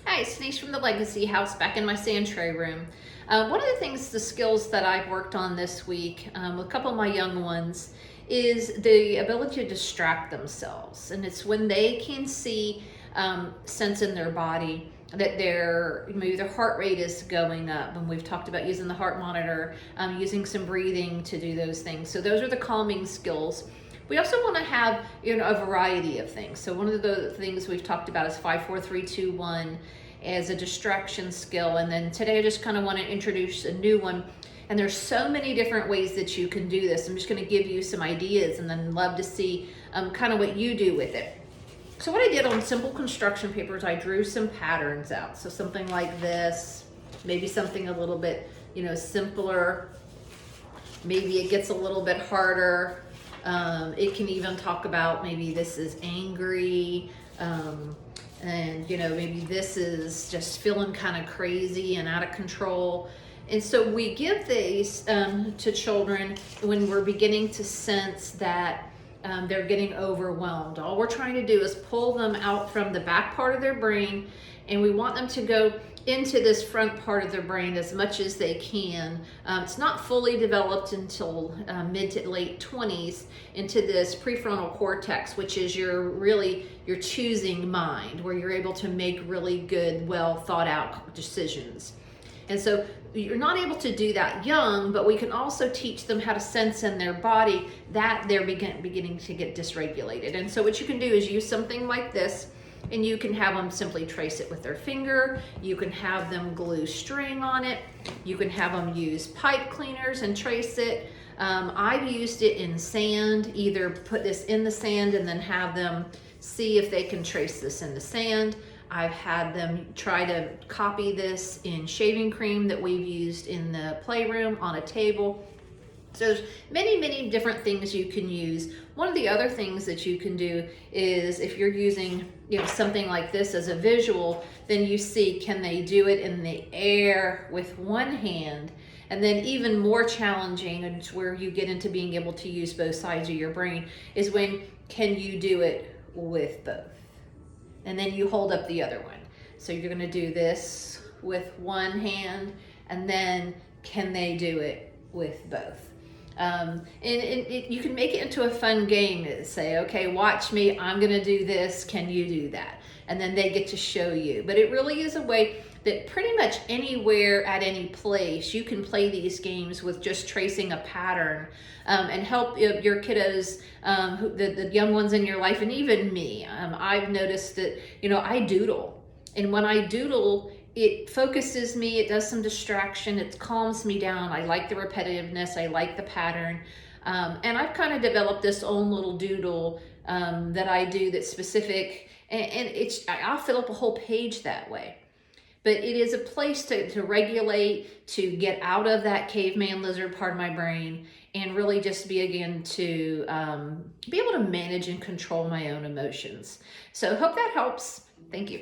Hi, it's Denise from the Legacy House back in my sand tray room. One of the things, the skills that I've worked on this week with a couple of my young ones is the ability to distract themselves. And it's when they can see, sense in their body that maybe their heart rate is going up. And we've talked about using the heart monitor, using some breathing to do those things. So those are the calming skills. We also want to have a variety of things. So one of the things we've talked about is 5, 4, 3, 2, 1 as a distraction skill. And then today I just kind of want to introduce a new one. And there's so many different ways that you can do this. I'm just going to give you some ideas and then love to see kind of what you do with it. So what I did on simple construction paper is I drew some patterns out. So something like this, maybe something a little bit, simpler. Maybe it gets a little bit harder. It can even talk about maybe this is angry, and maybe this is just feeling kind of crazy and out of control. And so we give these to children when we're beginning to sense that they're getting overwhelmed. All we're trying to do is pull them out from the back part of their brain, and we want them to go into this front part of their brain as much as they can. It's not fully developed until mid to late 20s, into this prefrontal cortex, which is your choosing mind, where you're able to make really good, well thought out decisions. And so you're not able to do that young, but we can also teach them how to sense in their body that they're beginning to get dysregulated. And so what you can do is use something like this, and you can have them simply trace it with their finger. You can have them glue string on it. You can have them use pipe cleaners and trace it. I've used it in sand, either put this in the sand and then have them see if they can trace this in the sand. I've had them try to copy this in shaving cream that we've used in the playroom on a table. So there's many, many different things you can use. One of the other things that you can do is if you're using something like this as a visual, then you see, can they do it in the air with one hand? And then even more challenging, and it's where you get into being able to use both sides of your brain, is when can you do it with both? And then you hold up the other one. So you're gonna do this with one hand, and then can they do it with both? You can make it into a fun game to say, okay, watch me, I'm gonna do this, can you do that? And then they get to show you. But it really is a way that pretty much anywhere at any place you can play these games with just tracing a pattern, and help your kiddos, the young ones in your life, and even me. I've noticed that I doodle, and when I doodle, it focuses me, it does some distraction, it calms me down. I like the repetitiveness, I like the pattern. And I've kind of developed this own little doodle that I do that's specific, and I'll fill up a whole page that way. But it is a place to regulate, to get out of that caveman lizard part of my brain, and really just be able to manage and control my own emotions. So hope that helps. Thank you.